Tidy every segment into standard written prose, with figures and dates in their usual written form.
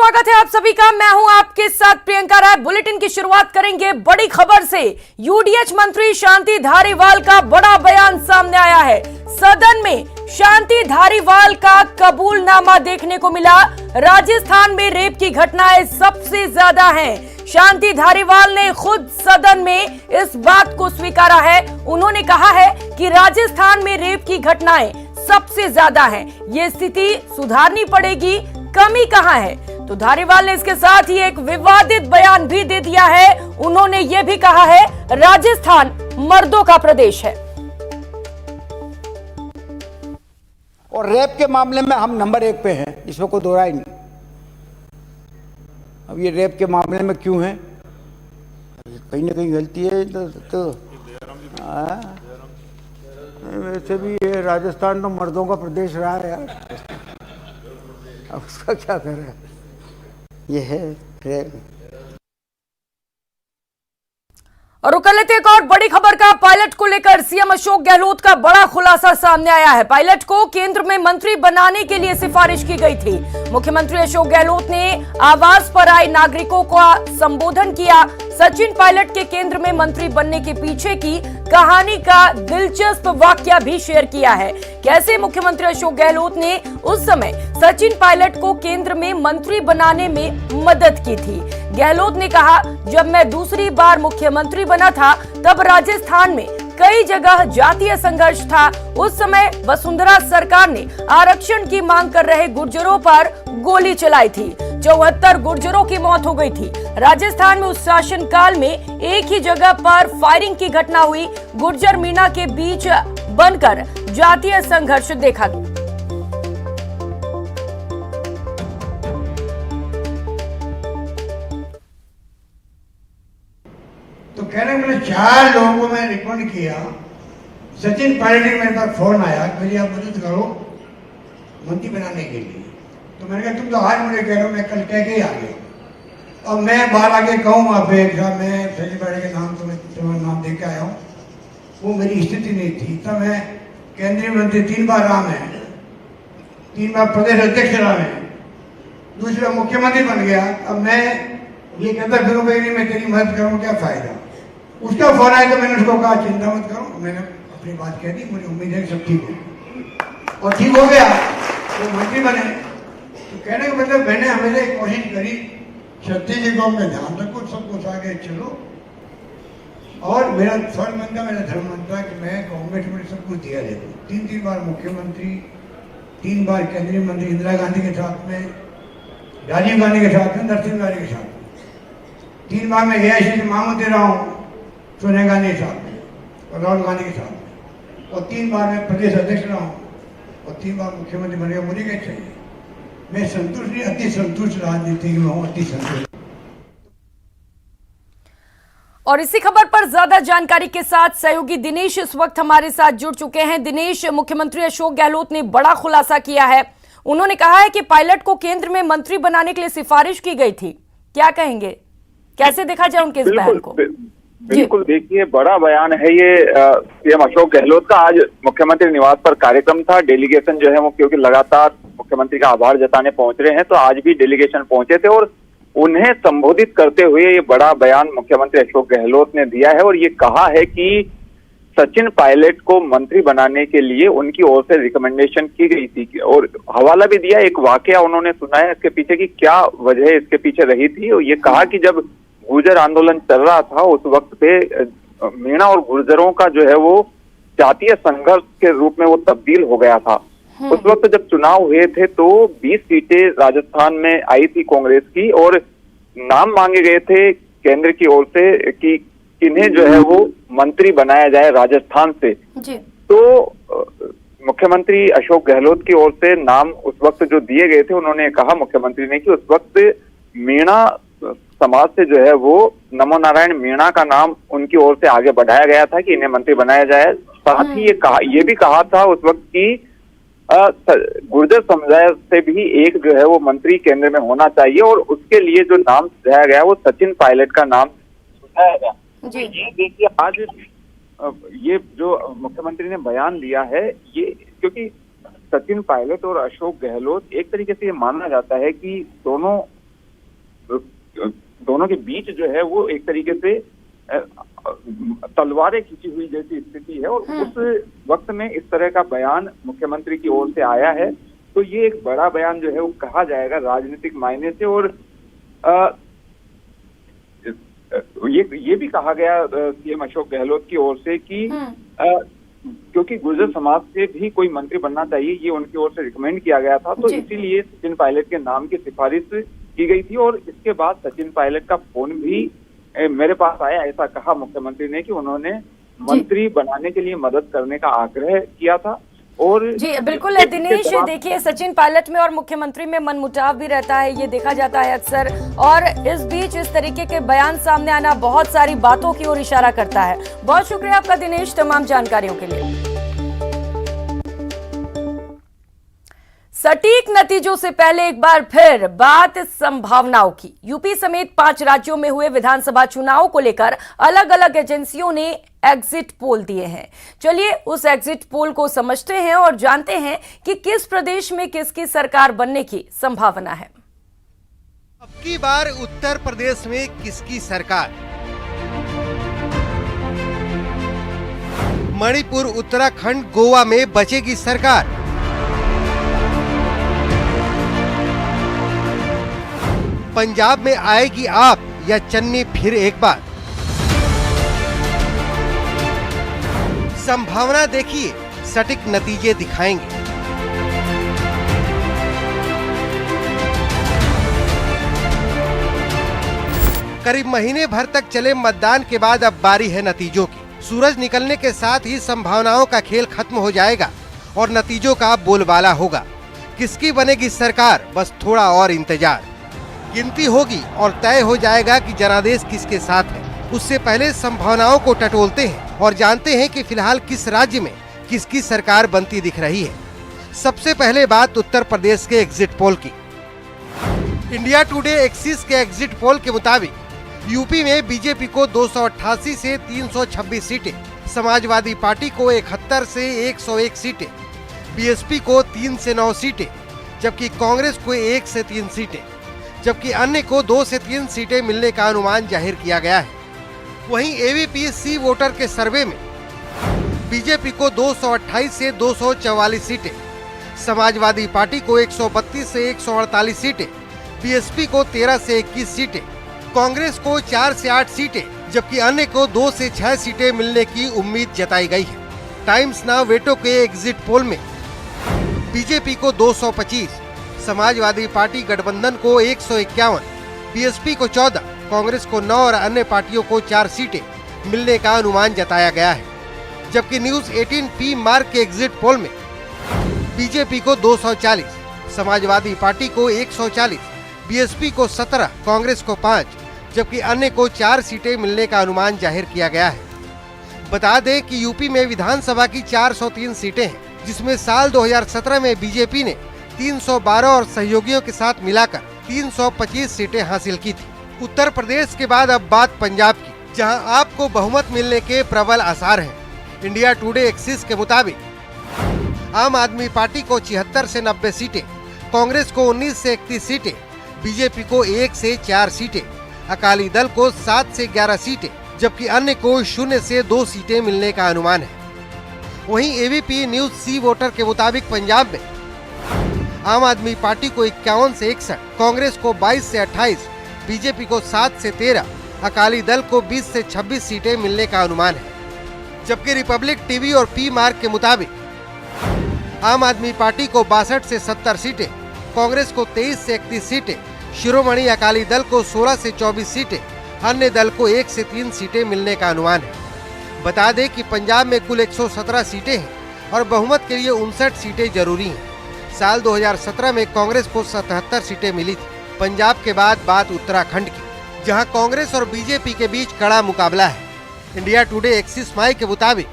स्वागत है आप सभी का। मैं हूं आपके साथ प्रियंका राय। बुलेटिन की शुरुआत करेंगे बड़ी खबर से। यूडीएच मंत्री शांति धारीवाल का बड़ा बयान सामने आया है। सदन में शांति धारीवाल का कबूलनामा देखने को मिला। राजस्थान में रेप की घटनाएं सबसे ज्यादा हैं। शांति धारीवाल ने खुद सदन में इस बात को स्वीकारा है। उन्होंने कहा है कि राजस्थान में रेप की घटनाएं सबसे ज्यादा हैं। ये स्थिति सुधारनी पड़ेगी, कमी कहां है। तो धारीवाल ने इसके साथ ही एक विवादित बयान भी दे दिया है। उन्होंने ये भी कहा है राजस्थान मर्दों का प्रदेश है और रेप के मामले में हम नंबर 1 पे हैं, इसमें कोई दो राय नहीं। अब ये रेप के मामले में क्यों है, कहीं ना कहीं गलती है तो वैसे भी ये राजस्थान तो मर्दों का प्रदेश रहा है यार, अब उसका क्या करें। ये है रेप। और रुक लेते एक और बड़ी खबर का। पायलट को लेकर सीएम अशोक गहलोत का बड़ा खुलासा सामने आया है। पायलट को केंद्र में मंत्री बनाने के लिए सिफारिश की गई थी। मुख्यमंत्री अशोक गहलोत ने आवास पर आए नागरिकों का संबोधन किया। सचिन पायलट के केंद्र में मंत्री बनने के पीछे की कहानी का दिलचस्प वाकया भी शेयर किया है। कैसे मुख्यमंत्री अशोक गहलोत ने उस समय सचिन पायलट को केंद्र में मंत्री बनाने में मदद की थी। गहलोत ने कहा, जब मैं दूसरी बार मुख्यमंत्री बना था तब राजस्थान में कई जगह जातीय संघर्ष था। उस समय वसुंधरा सरकार ने आरक्षण की मांग कर रहे गुर्जरों पर गोली चलाई थी। 74 गुर्जरों की मौत हो गई थी। राजस्थान में उस शासन काल में एक ही जगह पर फायरिंग की घटना हुई। गुर्जर मीणा के बीच बनकर जातीय संघर्ष देखा गया। तो कह रहे मैंने 4 लोगों को मैं रिकमेंड किया। सचिन पायलट ने मेरे पास फोन आया कि मेरी आप मदद करो मंत्री बनाने के लिए। तो मैंने कहा तुम तो आज मुझे कह रहे हो, मैं कल कह के ही आ गया। अब मैं बाहर आके कहूँ वहाँ पे मैं सचिन पायलट के नाम तुम्हें नाम दे के आया हूँ, वो मेरी स्थिति नहीं थी। तब मैं केंद्रीय मंत्री 3 बार रहा, मैं 3 बार प्रदेश अध्यक्ष रहा, मैं दूसरा मुख्यमंत्री बन गया। अब मैं ये कहता फिर नहीं मैं तेरी मदद करूँ, क्या फायदा। उसका फोन आया तो मैंने उसको कहा चिंता मत करो, मैंने अपनी बात कह दी। मुझे उम्मीद है कि सब ठीक हो और ठीक हो गया, वो मंत्री बने। तो कहने का मतलब मैंने हमेशा एक कोशिश करी, छत्तीसगढ़ को अपने ध्यान रखो, सब कुछ आगे चलो। और मेरा फर्ज बनता, मेरा धर्म बनता कि मैं गवर्नमेंट में सब कुछ दिया देता। 3 बार मुख्यमंत्री, 3 बार केंद्रीय मंत्री, इंदिरा गांधी के साथ में, राजीव गांधी के साथ में, नरसिम्हा गांधी के साथ में। 3 बार मैं AICC मामूद दे रहा हूँ, सोनिया गांधी के साथ में और राहुल गांधी के साथ में। और 3 बार मैं प्रदेश अध्यक्ष रहा हूँ और 3 बार मुख्यमंत्री बन गया। मुझे क्या चाहिए, मैं संतुष्ट नहीं, अति संतुष्ट राजनीति में हूँ, अति संतुष्ट। और इसी खबर पर ज्यादा जानकारी के साथ सहयोगी दिनेश इस वक्त हमारे साथ जुड़ चुके हैं। दिनेश, मुख्यमंत्री अशोक गहलोत ने बड़ा खुलासा किया है। उन्होंने कहा है कि पायलट को केंद्र में मंत्री बनाने के लिए सिफारिश की गई थी। क्या कहेंगे, कैसे देखा जाए उनके इस बयान को? बिल्कुल, देखिए बड़ा बयान है ये सीएम अशोक गहलोत का। आज मुख्यमंत्री निवास पर कार्यक्रम था। डेलीगेशन जो है वो क्योंकि लगातार मुख्यमंत्री का आभार जताने पहुंच रहे हैं, तो आज भी डेलीगेशन पहुंचे थे और उन्हें संबोधित करते हुए ये बड़ा बयान मुख्यमंत्री अशोक गहलोत ने दिया है। और ये कहा है कि सचिन पायलट को मंत्री बनाने के लिए उनकी ओर से रिकमेंडेशन की गई थी और हवाला भी दिया, एक वाकया उन्होंने सुनाया इसके पीछे की क्या वजह इसके पीछे रही थी। और ये कहा कि जब गुर्जर आंदोलन चल रहा था उस वक्त पे मीणा और गुर्जरों का जो है वो जातीय संघर्ष के रूप में वो तब्दील हो गया था। उस वक्त जब चुनाव हुए थे तो 20 सीटें राजस्थान में आई थी कांग्रेस की और नाम मांगे गए थे केंद्र की ओर से कि किन्हें जो है वो मंत्री बनाया जाए राजस्थान से जी। तो मुख्यमंत्री अशोक गहलोत की ओर से नाम उस वक्त जो दिए गए थे, उन्होंने कहा मुख्यमंत्री ने कि उस वक्त मीणा समाज से जो है वो नमो नारायण मीणा का नाम उनकी ओर से आगे बढ़ाया गया था कि इन्हें मंत्री बनाया जाए। साथ ही ये भी कहा था उस वक्त की गुर्जर समुदाय से भी एक जो है वो मंत्री केंद्र में होना चाहिए और उसके लिए जो नाम सुझाया गया वो सचिन पायलट का नाम सुझाया गया। जी। ये देखिए आज ये जो मुख्यमंत्री ने बयान दिया है, ये क्योंकि सचिन पायलट और अशोक गहलोत एक तरीके से ये माना जाता है कि दोनों दोनों के बीच जो है वो एक तरीके से तलवारें खींची हुई जैसी स्थिति है। और उस वक्त में इस तरह का बयान मुख्यमंत्री की ओर से आया है, तो ये एक बड़ा बयान जो है वो कहा जाएगा राजनीतिक मायने से। और ये भी कहा गया सीएम अशोक गहलोत की ओर से कि क्योंकि गुर्जर समाज से भी कोई मंत्री बनना चाहिए, ये उनकी ओर से रिकमेंड किया गया था, तो इसीलिए सचिन पायलट के नाम की सिफारिश की गई थी। और इसके बाद सचिन पायलट का फोन भी मेरे पास आया, ऐसा कहा मुख्यमंत्री ने कि उन्होंने मंत्री बनाने के लिए मदद करने का आग्रह किया था। और जी बिल्कुल दिनेश, देखिए सचिन पायलट में और मुख्यमंत्री में मनमुटाव भी रहता है, ये देखा जाता है अक्सर, और इस बीच इस तरीके के बयान सामने आना बहुत सारी बातों की ओर इशारा करता है। बहुत शुक्रिया आपका दिनेश तमाम जानकारियों के लिए। सटीक नतीजों से पहले एक बार फिर बात संभावनाओं की। यूपी समेत 5 राज्यों में हुए विधानसभा चुनाव को लेकर अलग अलग एजेंसियों ने एग्जिट पोल दिए हैं। चलिए उस एग्जिट पोल को समझते हैं और जानते हैं कि किस प्रदेश में किसकी सरकार बनने की संभावना है। अब की बार उत्तर प्रदेश में किसकी सरकार? मणिपुर, उत्तराखंड, गोवा में बचेगी सरकार। पंजाब में आएगी आप या चन्नी फिर एक बार? संभावना देखिए, सटीक नतीजे दिखाएंगे। करीब महीने भर तक चले मतदान के बाद अब बारी है नतीजों की। सूरज निकलने के साथ ही संभावनाओं का खेल खत्म हो जाएगा और नतीजों का बोलबाला होगा। किसकी बनेगी सरकार, बस थोड़ा और इंतजार। गिनती होगी और तय हो जाएगा कि जनादेश किसके साथ है। उससे पहले संभावनाओं को टटोलते हैं और जानते हैं कि फिलहाल किस राज्य में किसकी सरकार बनती दिख रही है। सबसे पहले बात उत्तर प्रदेश के एग्जिट पोल की। इंडिया टुडे एक्सिस के एग्जिट पोल के मुताबिक यूपी में बीजेपी को 288 से 326 सीटें, समाजवादी पार्टी को 71 से 101 सीटें, बीएसपी को 3 से 9 सीटें, जबकि कांग्रेस को 1 से 3 सीटें, जबकि अन्य को 2 से 3 सीटें मिलने का अनुमान जाहिर किया गया है। वहीं एबीपी सी वोटर के सर्वे में बीजेपी को 228 से 244 सीटें, समाजवादी पार्टी को 132 से 148 सीटें, बीएसपी को 13 से 21 सीटें, कांग्रेस को 4 से 8 सीटें, जबकि अन्य को 2 से 6 सीटें मिलने की उम्मीद जताई गई है। टाइम्स नाउ वेटो के एग्जिट पोल में बीजेपी को 225, समाजवादी पार्टी गठबंधन को 151, बीएसपी को 14, कांग्रेस को 9 और अन्य पार्टियों को 4 सीटें मिलने का अनुमान जताया गया है। जबकि न्यूज 18 पी मार्क के एग्जिट पोल में बीजेपी को 240, समाजवादी पार्टी को 140, बीएसपी को 17, कांग्रेस को 5, जबकि अन्य को 4 सीटें मिलने का अनुमान जाहिर किया गया है। बता दें कि यूपी में विधानसभा की 403 सीटें हैं, जिसमें साल 2017 में बीजेपी ने 312 और सहयोगियों के साथ मिलाकर 325 सीटें हासिल की थी। उत्तर प्रदेश के बाद अब बात पंजाब की, जहां आपको बहुमत मिलने के प्रबल आसार हैं। इंडिया टुडे एक्सिस के मुताबिक आम आदमी पार्टी को 76 से 90 सीटें, कांग्रेस को 19 से 31 सीटें, बीजेपी को 1 से 4 सीटें, अकाली दल को 7 से 11 सीटें, जबकि अन्य को 0 से 2 सीटें मिलने का अनुमान है। वहीं एबीपी न्यूज सी वोटर के मुताबिक पंजाब में आम आदमी पार्टी को 51 से 61, कांग्रेस को 22 से 28, बीजेपी को 7 से 13, अकाली दल को 20 से 26 सीटें मिलने का अनुमान है। जबकि रिपब्लिक टीवी और पी मार्क के मुताबिक आम आदमी पार्टी को 62 से 70 सीटें, कांग्रेस को 23 से 31 सीटें, शिरोमणि अकाली दल को 16 से 24 सीटें, अन्य दल को 1 से 3 सीटें मिलने का अनुमान है। बता दें कि पंजाब में कुल 117 सीटें हैं और बहुमत के लिए 59 सीटें जरूरी हैं। साल 2017 में कांग्रेस को 77 सीटें मिली थी। पंजाब के बाद बात उत्तराखंड की, जहां कांग्रेस और बीजेपी के बीच कड़ा मुकाबला है। इंडिया टुडे एक्सिस माई के मुताबिक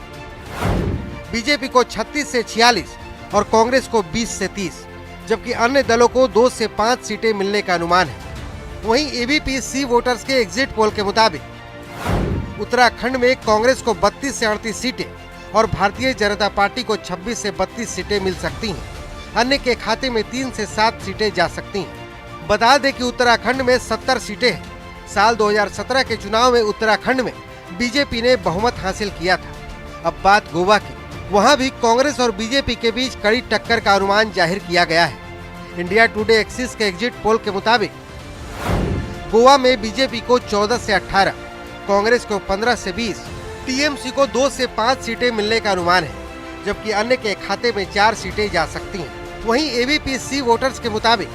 बीजेपी को 36 से 46 और कांग्रेस को 20 से 30, जबकि अन्य दलों को 2 से 5 सीटें मिलने का अनुमान है। वहीं एबीपी सी वोटर्स के एग्जिट पोल के मुताबिक उत्तराखंड में कांग्रेस को 32 से 38 सीटें और भारतीय जनता पार्टी को 26 से 32 सीटें मिल सकती हैं। अन्य के खाते में 3 से 7 सीटें जा सकती हैं। बता दें कि उत्तराखंड में 70 सीटें हैं। साल 2017 के चुनाव में उत्तराखंड में बीजेपी ने बहुमत हासिल किया था। अब बात गोवा की, वहां भी कांग्रेस और बीजेपी के बीच कड़ी टक्कर का अनुमान जाहिर किया गया है। इंडिया टुडे एक्सिस के एग्जिट पोल के मुताबिक गोवा में बीजेपी को 14 से 18, कांग्रेस को 15 से 20, टीएमसी को 2 से 5 सीटें मिलने का अनुमान है, जबकि अन्य के खाते में 4 सीटें जा सकती हैं। वहीं एबीपी सी वोटर्स के मुताबिक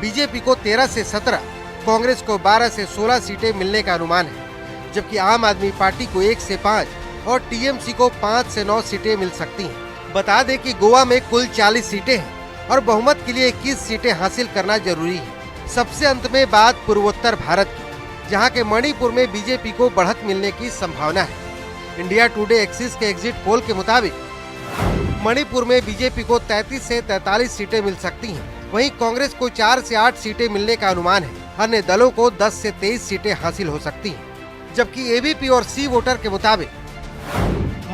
बीजेपी को 13 से 17, कांग्रेस को 12 से 16 सीटें मिलने का अनुमान है, जबकि आम आदमी पार्टी को 1 से 5 और टीएमसी को 5 से 9 सीटें मिल सकती हैं। बता दें कि गोवा में कुल 40 सीटें हैं और बहुमत के लिए 21 सीटें हासिल करना जरूरी है। सबसे अंत में बात पूर्वोत्तर भारत की, जहां के मणिपुर में बीजेपी को बढ़त मिलने की संभावना है। इंडिया टुडे एक्सिस के एग्जिट पोल के मुताबिक मणिपुर में बीजेपी को 33 से 43 सीटें मिल सकती हैं। वहीं कांग्रेस को 4 से 8 सीटें मिलने का अनुमान है। अन्य दलों को 10 से 23 सीटें हासिल हो सकती हैं, जबकि एबीपी और सी वोटर के मुताबिक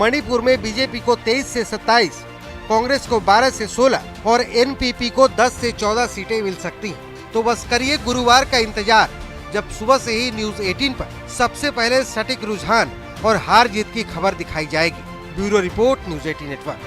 मणिपुर में बीजेपी को 23 से 27, कांग्रेस को 12 से 16 और एनपीपी को 10 से 14 सीटें मिल सकती हैं। तो बस करिए गुरुवार का इंतजार, जब सुबह से ही न्यूज 18 पर सबसे पहले सटीक रुझान और हार जीत की खबर दिखाई जाएगी। Bureau report, news 18 network.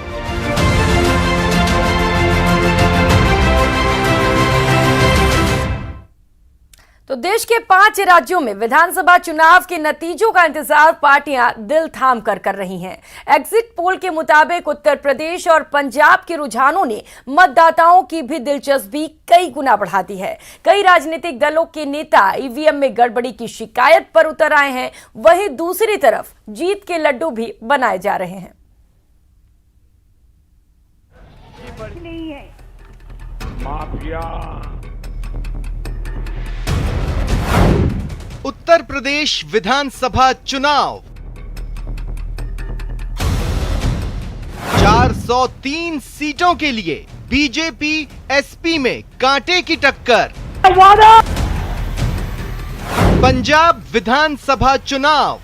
तो देश के 5 राज्यों में विधानसभा चुनाव के नतीजों का इंतजार पार्टियां दिल थाम कर रही हैं। एग्जिट पोल के मुताबिक उत्तर प्रदेश और पंजाब के रुझानों ने मतदाताओं की भी दिलचस्पी कई गुना बढ़ा दी है। कई राजनीतिक दलों के नेता ईवीएम में गड़बड़ी की शिकायत पर उतर आए हैं, वहीं दूसरी तरफ जीत के लड्डू भी बनाए जा रहे हैं। उत्तर प्रदेश विधानसभा चुनाव 403 सीटों के लिए बीजेपी एसपी में कांटे की टक्कर। पंजाब विधानसभा चुनाव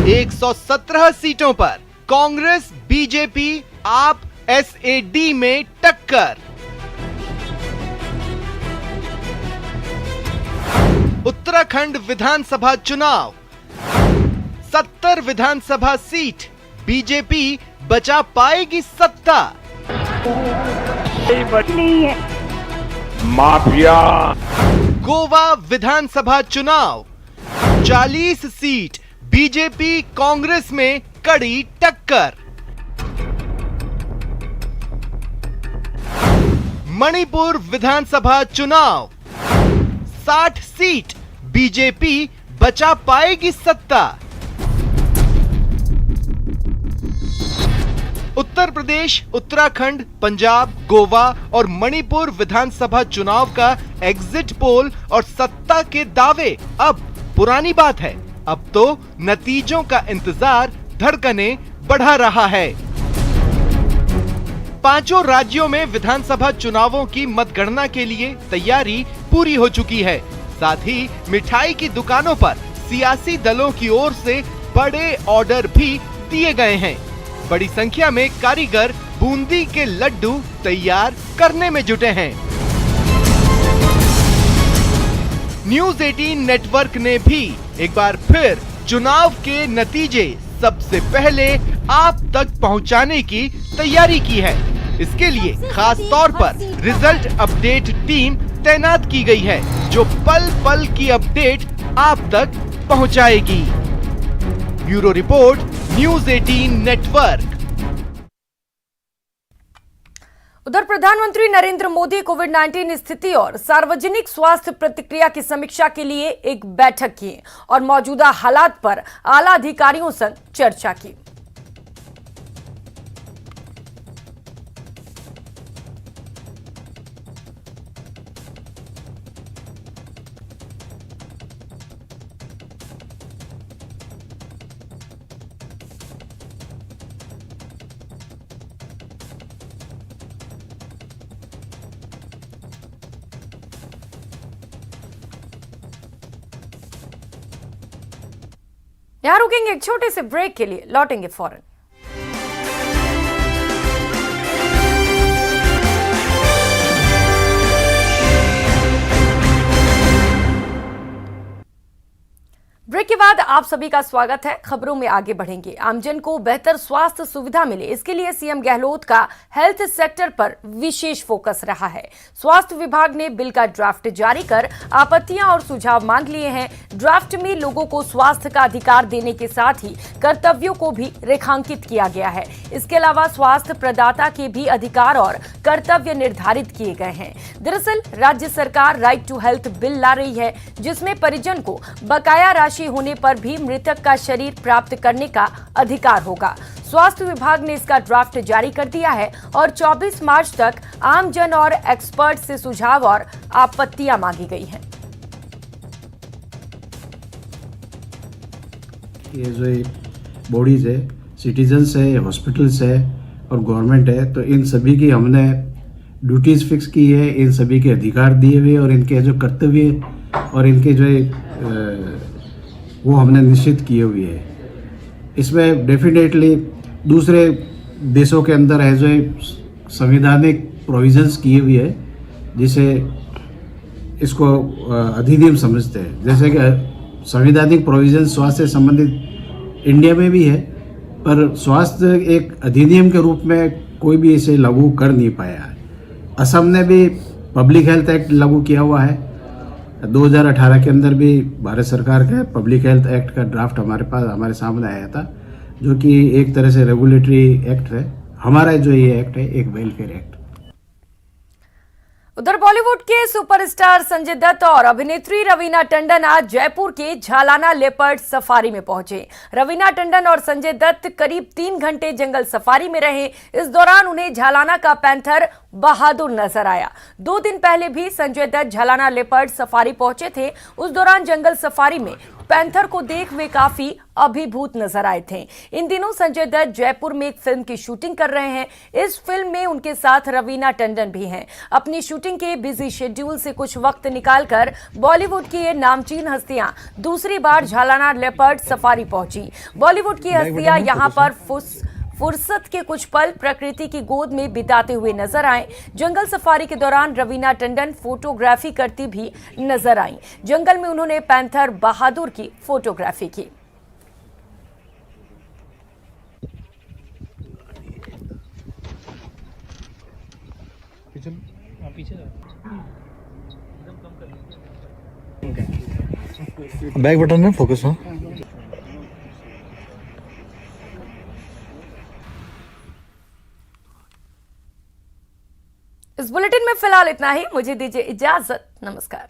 117 सीटों पर कांग्रेस बीजेपी आप एसएडी में टक्कर। उत्तराखंड विधानसभा चुनाव 70 विधानसभा सीट, बीजेपी बचा पाएगी सत्ता। माफिया। गोवा विधानसभा चुनाव 40 सीट, बीजेपी कांग्रेस में कड़ी टक्कर। मणिपुर विधानसभा चुनाव 60 सीट, बीजेपी बचा पाएगी सत्ता। उत्तर प्रदेश, उत्तराखंड, पंजाब, गोवा और मणिपुर विधानसभा चुनाव का एग्जिट पोल और सत्ता के दावे अब पुरानी बात है। अब तो नतीजों का इंतजार धड़कनें बढ़ा रहा है। 5 राज्यों में विधानसभा चुनावों की मतगणना के लिए तैयारी पूरी हो चुकी है। साथ ही मिठाई की दुकानों पर सियासी दलों की ओर से बड़े ऑर्डर भी दिए गए हैं। बड़ी संख्या में कारीगर बूंदी के लड्डू तैयार करने में जुटे हैं। न्यूज 18 नेटवर्क ने भी एक बार फिर चुनाव के नतीजे सबसे पहले आप तक पहुंचाने की तैयारी की है। इसके लिए खास तौर पर रिजल्ट अपडेट टीम तैनात की गई है, जो पल पल की अपडेट आप तक पहुंचाएगी। Bureau report, news 18 network. उधर प्रधानमंत्री नरेंद्र मोदी कोविड-19 स्थिति और सार्वजनिक स्वास्थ्य प्रतिक्रिया की समीक्षा के लिए एक बैठक की और मौजूदा हालात पर आला अधिकारियों संग चर्चा की। यहां रुकेंगे एक छोटे से ब्रेक के लिए, लौटेंगे फौरन। ब्रेक के बाद आप सभी का स्वागत है। खबरों में आगे बढ़ेंगे। आमजन को बेहतर स्वास्थ्य सुविधा मिले, इसके लिए सीएम गहलोत का हेल्थ सेक्टर पर विशेष फोकस रहा है। स्वास्थ्य विभाग ने बिल का ड्राफ्ट जारी कर आपत्तियां और सुझाव मांग लिए हैं। ड्राफ्ट में लोगों को स्वास्थ्य का अधिकार देने के साथ ही कर्तव्यों को भी रेखांकित किया गया है। इसके अलावा स्वास्थ्य प्रदाता के भी अधिकार और कर्तव्य निर्धारित किए गए हैं। दरअसल राज्य सरकार राइट टू हेल्थ बिल ला रही है, जिसमें परिजन को बकाया राशि होने पर भी मृतक का शरीर प्राप्त करने का अधिकार होगा। स्वास्थ्य विभाग ने इसका ड्राफ्ट जारी कर दिया है और 24 मार्च तक आम जन और एक्सपर्ट से सुझाव और आपत्तियां मांगी गई हैं। ये जो बॉडीज है, सिटीजन्स है, हॉस्पिटल्स है और गवर्नमेंट है, तो इन सभी की हमने ड्यूटीज फिक्स की है, इन सभी के अधिकार दिए हुए और इनके जो कर्तव्य और इनके जो वो हमने निश्चित किए हुए हैं। इसमें डेफिनेटली दूसरे देशों के अंदर है जो संवैधानिक प्रोविजंस किए हुए है, जिसे इसको अधिनियम समझते हैं। जैसे कि संवैधानिक प्रोविजंस स्वास्थ्य से संबंधित इंडिया में भी है, पर स्वास्थ्य एक अधिनियम के रूप में कोई भी इसे लागू कर नहीं पाया है। असम ने भी पब्लिक हेल्थ एक्ट लागू किया हुआ है। 2018 के अंदर भी भारत सरकार का पब्लिक हेल्थ एक्ट का ड्राफ्ट हमारे सामने आया था, जो कि एक तरह से रेगुलेटरी एक्ट है। हमारा जो ये एक्ट है एक वेलफेयर एक्ट। उधर बॉलीवुड के सुपरस्टार संजय दत्त और अभिनेत्री रवीना टंडन आज जयपुर के झालाना लेपर्ड सफारी में पहुंचे। रवीना टंडन और संजय दत्त करीब 3 घंटे जंगल सफारी में रहे। इस दौरान उन्हें झालाना का पैंथर बहादुर नजर आया। 2 दिन पहले भी संजय दत्त झालाना लेपर्ड सफारी पहुंचे थे। उस दौरान जंगल सफारी में पैंथर को देख वे काफी अभिभूत नजर आए थे। इन दिनों संजय दत्त जयपुर में एक फिल्म की शूटिंग कर रहे हैं। इस फिल्म में उनके साथ रवीना टंडन भी हैं। अपनी शूटिंग के बिजी शेड्यूल से कुछ वक्त निकालकर बॉलीवुड की ये नामचीन हस्तियां दूसरी बार झालाना लेपर्ड सफारी पहुंची। बॉलीवुड की हस्तियां यहां पर फुर्सत के कुछ पल प्रकृति की गोद में बिताते हुए नजर आए। जंगल सफारी के दौरान रवीना टंडन फोटोग्राफी करती भी नजर आई। जंगल में उन्होंने पैंथर बहादुर की फोटोग्राफी की। बैक बटन में फोकस हो। इस बुलेटिन में फिलहाल इतना ही। मुझे दीजिए इजाजत। नमस्कार।